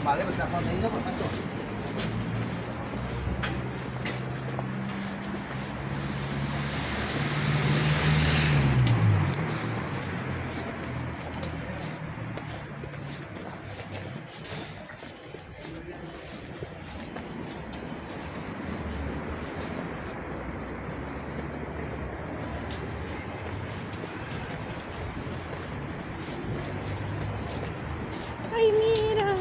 Vale, pues la conseguido, perfecto. Ay, mira.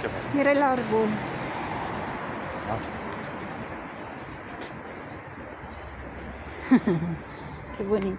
¿Qué pasa? Mira el árbol. Qué bonito.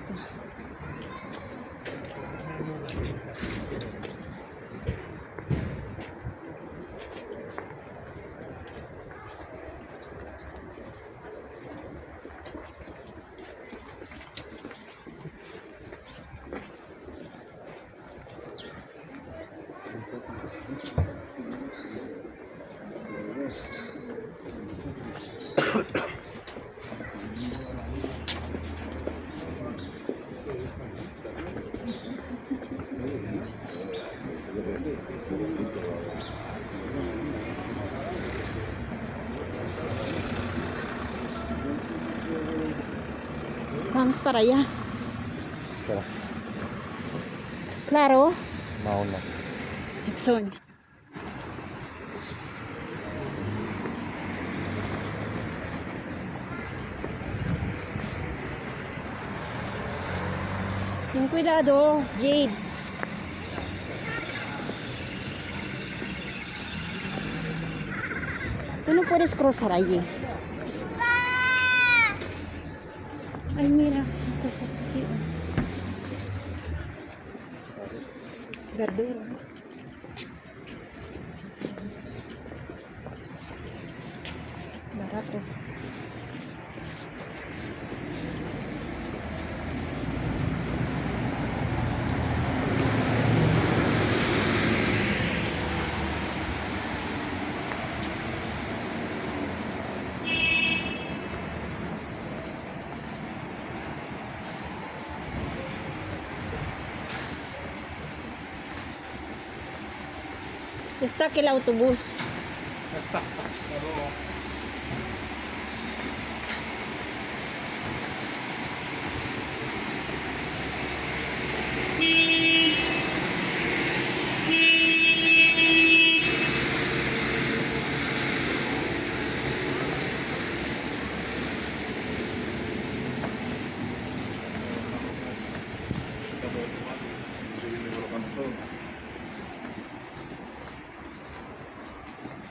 Vamos para allá. Espera. Claro. No, aún no. Son. Ten cuidado, Jade. Tú no puedes cruzar allí. Ay, mira, cosas aquí. Verduras. Barato. Está aquí el autobús.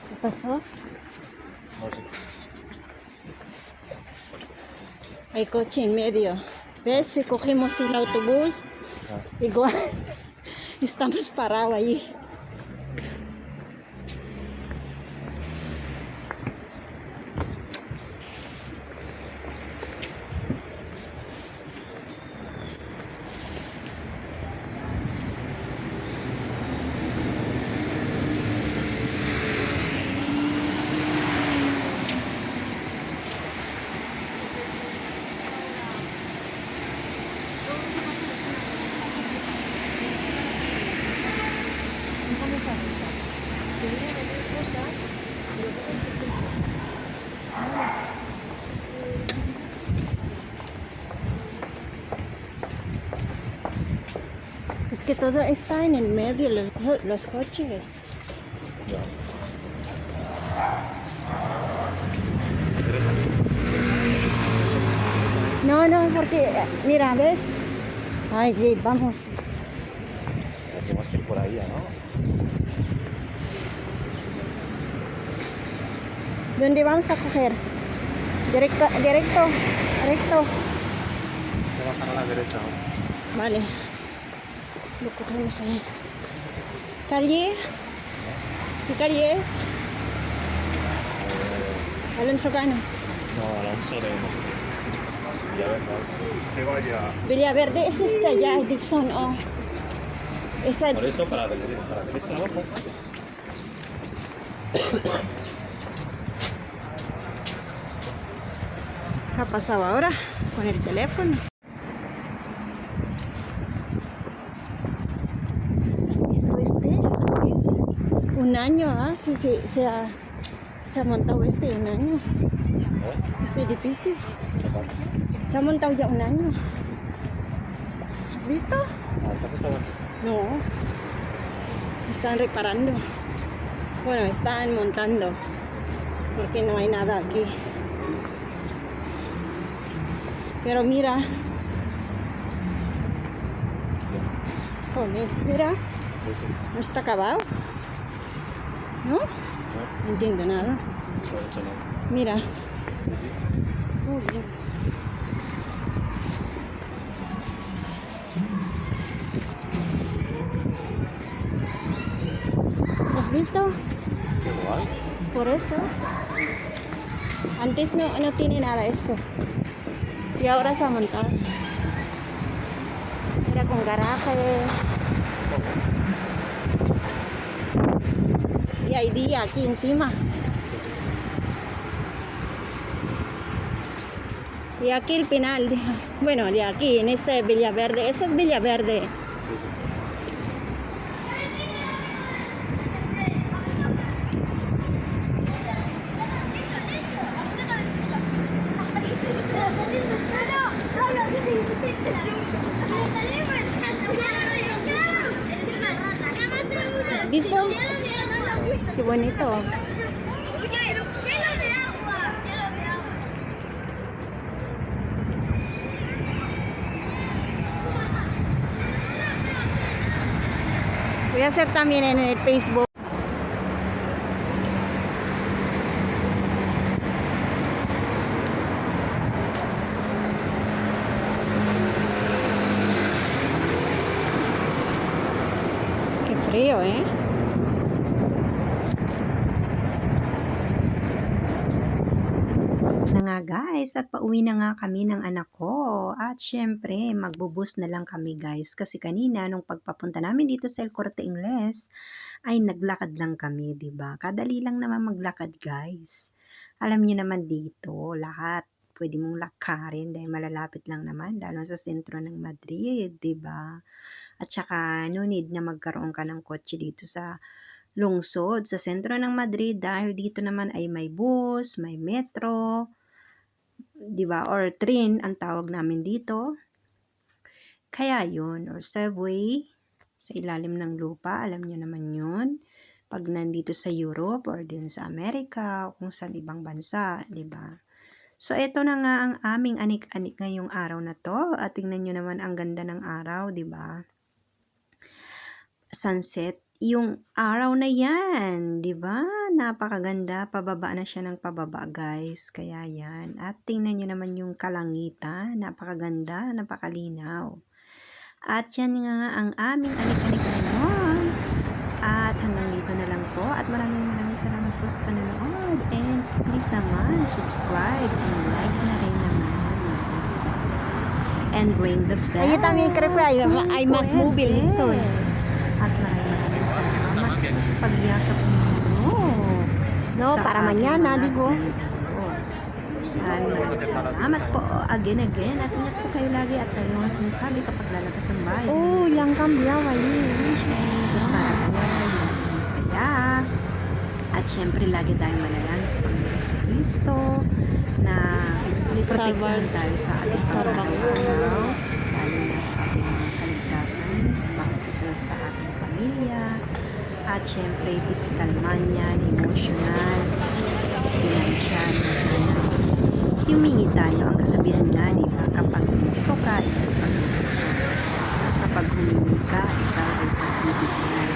¿Qué pasó? No sé. Hay coche en medio. ¿Ves? Si cogemos el autobús, igual estamos parados allí. Es que todo está en el medio, los coches. No, no, porque, mira, ¿ves? Ay, Jade, vamos. Tenemos que ir por ahí, ¿no? ¿Dónde vamos a coger? Directo, directo, recto. Te bajan a la derecha, ¿no? Vale. Lo cogemos ahí. ¿Calle? ¿Qué calle es? Alonso Cano. No, Alonso de no sé qué. Villaverde. Que vaya. Villaverde es esta allá, Dixon, oh. Esa. Por eso para la derecha abajo. ¿Qué ha pasado ahora con el teléfono? ¿Has visto este? Es un Un año, se ha montado un año. ¿Eh? Este edificio. ¿Qué pasa? Se ha montado ya un año. ¿Has visto? Ah, ¿está puesto antes? No. Están reparando. Bueno, están montando. Porque no hay nada aquí. Pero mira. Joder, mira. Sí, sí. No está acabado. ¿No? No, No entiendo nada. no he hecho nada. Mira. Sí, sí. Joder. ¿Has visto? Qué guay. Por eso. Antes no tiene nada esto. Y ahora se ha montado. Era con garaje. Y hay día aquí encima. Sí, sí. Y aquí el penal. Bueno, de aquí, en este Villaverde. Esa es Villaverde. Sí, sí. ¿Has visto? Qué bonito. Voy a hacer también en el Facebook. Qué frío, ¿eh? Na nga guys, at pauwi na nga kami ng anak ko. At syempre, magbubus na lang kami guys. Kasi kanina, nung pagpapunta namin dito sa El Corte Ingles, ay naglakad lang kami, 'di ba? Kadali lang naman maglakad guys. Alam niyo naman dito, lahat pwede mong lakarin dahil malalapit lang naman, lalo sa sentro ng Madrid, 'di ba? At saka, no need na magkaroon ka ng kotse dito sa lungsod, sa sentro ng Madrid dahil dito naman ay may bus, may metro, 'di ba? Or train ang tawag namin dito. Kaya 'yun, or subway sa ilalim ng lupa, alam niyo naman 'yun. Pag nandito sa Europe or din sa Amerika o kung saan ibang bansa, 'di ba? So eto na nga ang aming anik-anik ngayong araw na 'to. At tingnan niyo naman ang ganda ng araw, 'di ba? Sunset, yung araw na 'yan, 'di ba? Napakaganda, pababa na siya ng pababa, guys. Kaya 'yan. At tingnan niyo naman yung kalangitan, napakaganda, napakalinaw. At 'yan nga ang aming anik-anik ngayon. At hanggang dito na lang po. At maraming salamat po sa panonood. And please naman, subscribe and like na rin naman. And ring the bell. Ahí también creo que hay más móvil. Son. At maraming salamat po sa pagyakap ninyo. No, sa para aking mañana, mga digo. videos. Maraming salamat po again. At ingat po kayo lagi at tayo ang sinasabi kapag lalabas ang bahay. Oh, yang cambiado ahí. Para po laging masaya. At syempre, lagi tayong manalangin sa Panginoon Jesucristo na protektahan tayo sa ating araw-araw, lalo na sa ating mga kaligtasan, bawat isa sa ating pamilya, at syempre, physical man yan, emotional, financial, sana humingi tayo. Ang kasabihan nga, di ba, kapag ikaw ka, ikaw pag-ibigsan. Kapag humingi ka, ikaw ay pag-ibigyan.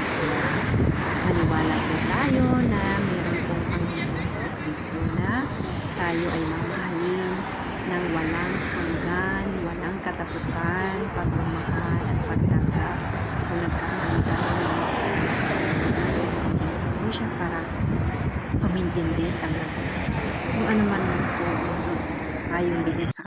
Maniwala po tayo na meron pong Panginoon Jesucristo na tayo ay mamahalin ng walang hanggan, walang katapusan, pagmamahal at pagtanggap. Kung nagkamali tayo, nandiyan po siya para umintindi, tanggapin. Kung ano man po tayong bigat sa